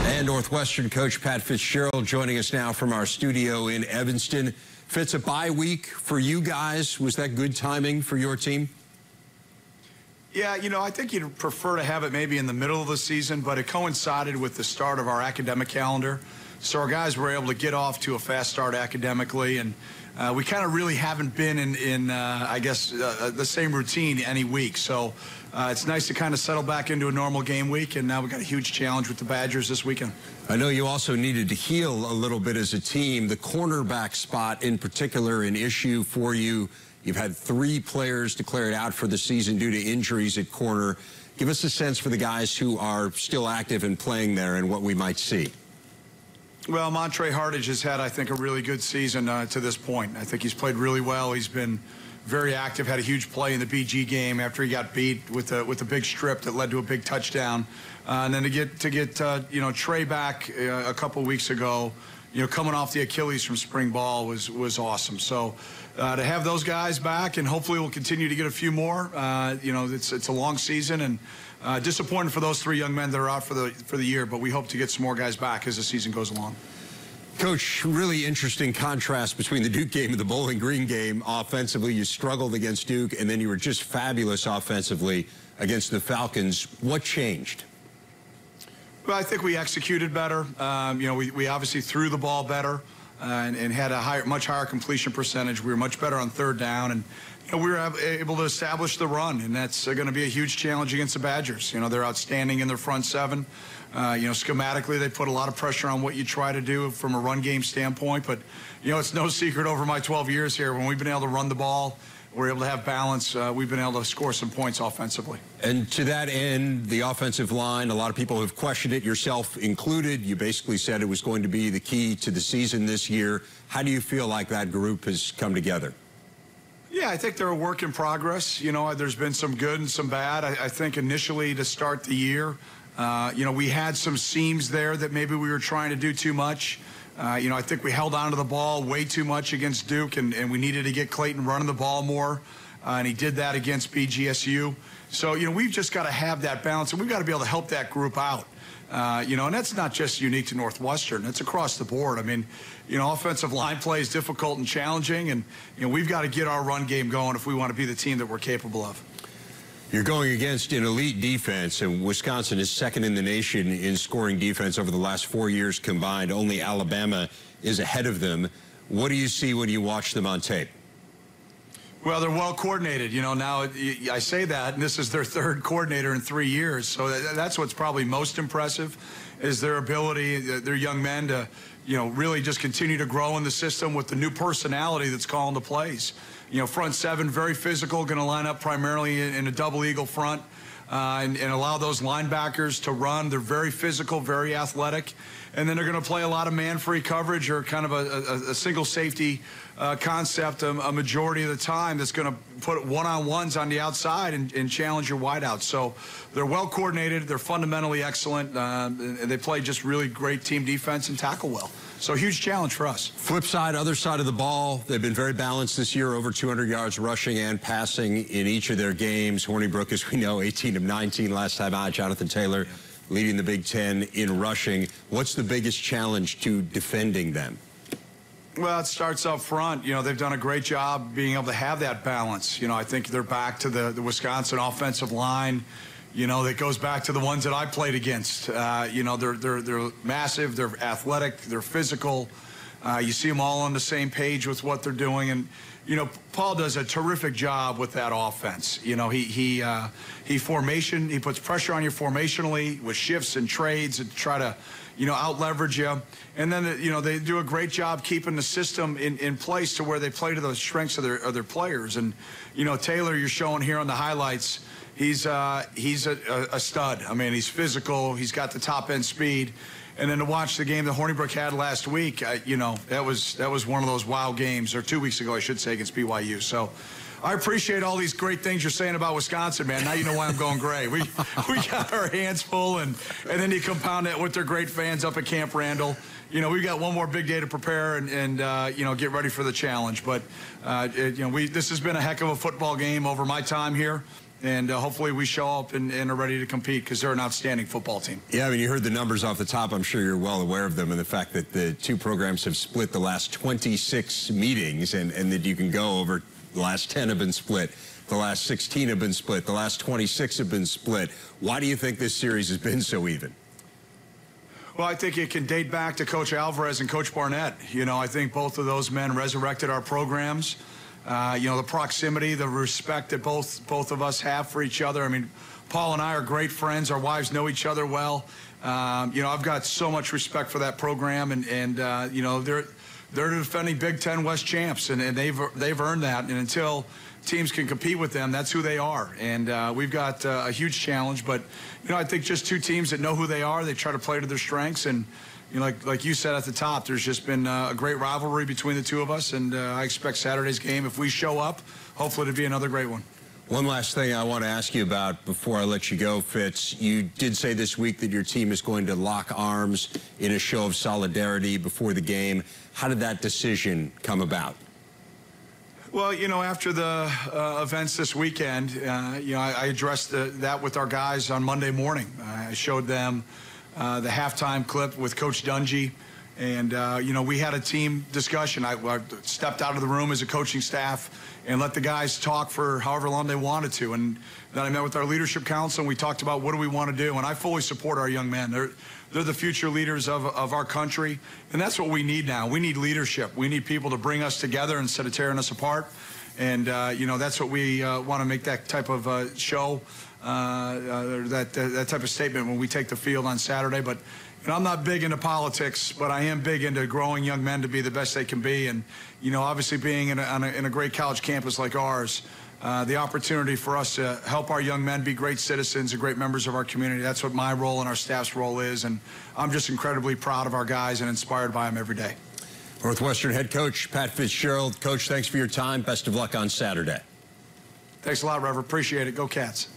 And Northwestern coach Pat Fitzgerald joining us now from our studio in Evanston. Fitz, a bye week for you guys. Was that good timing for your team? Yeah, you know, I think you'd prefer to have it maybe in the middle of the season, but it coincided with the start of our academic calendar. So our guys were able to get off to a fast start academically, and we kind of really haven't been in I guess, the same routine any week. So it's nice to kind of settle back into a normal game week, and now we've got a huge challenge with the Badgers this weekend. I know you also needed to heal a little bit as a team. The cornerback spot in particular, an issue for you. You've had 3 players declared out for the season due to injuries at corner. Give us a sense for the guys who are still active and playing there and what we might see. Well, Montre Hardage has had, I think, a really good season to this point. I think he's played really well. He's been very active, had a huge play in the BG game after he got beat with a big strip that led to a big touchdown. And then to get you know, Trey back a couple weeks ago, you know, coming off the Achilles from spring ball was awesome. So to have those guys back, and hopefully we'll continue to get a few more. You know, it's a long season, and disappointed for those 3 young men that are out for the year, but we hope to get some more guys back as the season goes along. Coach, really interesting contrast between the Duke game and the Bowling Green game. Offensively, you struggled against Duke, and then you were just fabulous offensively against the Falcons. What changed? Well, I think we executed better. You know, we obviously threw the ball better and had a much higher completion percentage. We were much better on 3rd down, and you know, we were able to establish the run, and that's going to be a huge challenge against the Badgers. You know, they're outstanding in their front 7. You know, schematically, they put a lot of pressure on what you try to do from a run game standpoint. But, you know, it's no secret over my 12 years here, when we've been able to run the ball, we're able to have balance, we've been able to score some points offensively. And to that end, the offensive line, a lot of people have questioned it, yourself included. You basically said it was going to be the key to the season this year. How do you feel like that group has come together? Yeah, I think they're a work in progress. You know, there's been some good and some bad. I think initially to start the year, you know, we had some seams there that maybe we were trying to do too much. You know, I think we held onto the ball way too much against Duke, and we needed to get Clayton running the ball more, and he did that against BGSU. So, you know, we've just got to have that balance, and we've got to be able to help that group out. You know, and that's not just unique to Northwestern. It's across the board. I mean, you know, offensive line play is difficult and challenging, and, you know, we've got to get our run game going if we want to be the team that we're capable of. You're going against an elite defense, and Wisconsin is 2nd in the nation in scoring defense over the last 4 years combined. Only Alabama is ahead of them. What do you see when you watch them on tape? Well, they're well coordinated. You know, now I say that, and this is their 3rd coordinator in 3 years. So that's what's probably most impressive, is their ability, their young men to, you know, really just continue to grow in the system with the new personality that's calling the plays. You know, front 7, very physical, going to line up primarily in a double eagle front and allow those linebackers to run. They're very physical, very athletic. And then they're going to play a lot of man-free coverage, or kind of a single safety concept a majority of the time, that's going to put one-on-ones on the outside and challenge your wideouts. So they're well coordinated. They're fundamentally excellent. And they play just really great team defense and tackle well. So huge challenge for us. Flip side, other side of the ball, they've been very balanced this year, over 200 yards rushing and passing in each of their games. Hornibrook, as we know, 18 of 19 last time out. Jonathan Taylor leading the Big Ten in rushing. What's the biggest challenge to defending them? Well, it starts up front. You know, they've done a great job being able to have that balance. You know, I think they're back to the Wisconsin offensive line, you know, that goes back to the ones that I played against. You know, they're massive, they're athletic, they're physical. You see them all on the same page with what they're doing. And, you know, Paul does a terrific job with that offense. You know, he puts pressure on you formationally with shifts and trades and try to, you know, out-leverage you. And then, you know, they do a great job keeping the system in place to where they play to the strengths of their players. And, you know, Taylor, you're showing here on the highlights, he's a stud. I mean, he's physical. He's got the top-end speed. And then to watch the game that Hornibrook had last week, you know, that was one of those wow games, or 2 weeks ago, I should say, against BYU. So I appreciate all these great things you're saying about Wisconsin, man. Now you know why I'm going gray. We got our hands full, and then you compound it with their great fans up at Camp Randall. You know, we've got one more big day to prepare and you know, get ready for the challenge. But, you know, this has been a heck of a football game over my time here. And hopefully we show up and are ready to compete because they're an outstanding football team. Yeah, I mean, you heard the numbers off the top. I'm sure you're well aware of them, and the fact that the two programs have split the last 26 meetings, and that you can go over the last 10 have been split, the last 16 have been split, the last 26 have been split. Why do you think this series has been so even? Well, I think it can date back to Coach Alvarez and Coach Barnett. You know, I think both of those men resurrected our programs. You know, the proximity, the respect that both of us have for each other. I mean, Paul and I are great friends. Our wives know each other well. You know, I've got so much respect for that program, and you know, they're the defending Big Ten West champs, and they've earned that. And until teams can compete with them, that's who they are. And we've got a huge challenge, but you know, I think just two teams that know who they are. They try to play to their strengths, and you know, like you said at the top, there's just been a great rivalry between the two of us, and I expect Saturday's game, if we show up, hopefully to be another great one. One last thing I want to ask you about before I let you go, Fitz. You did say this week that your team is going to lock arms in a show of solidarity before the game. How did that decision come about? Well, you know, after the events this weekend, you know, I addressed that with our guys on Monday morning. I showed them the halftime clip with Coach Dungy, and you know, we had a team discussion. I stepped out of the room as a coaching staff and let the guys talk for however long they wanted to, and then I met with our leadership council and we talked about what do we want to do, and I fully support our young men. They're the future leaders of our country, and that's what we need now. We need leadership. We need people to bring us together instead of tearing us apart, and you know, that's what we want to make that type of show, that type of statement when we take the field on Saturday. But you know, I'm not big into politics, but I am big into growing young men to be the best they can be. And you know, obviously being in a great college campus like ours, the opportunity for us to help our young men be great citizens and great members of our community, that's what my role and our staff's role is. And I'm just incredibly proud of our guys and inspired by them every day. Northwestern head coach Pat Fitzgerald. Coach, thanks for your time. Best of luck on Saturday. Thanks a lot, Rev. Appreciate it. Go Cats.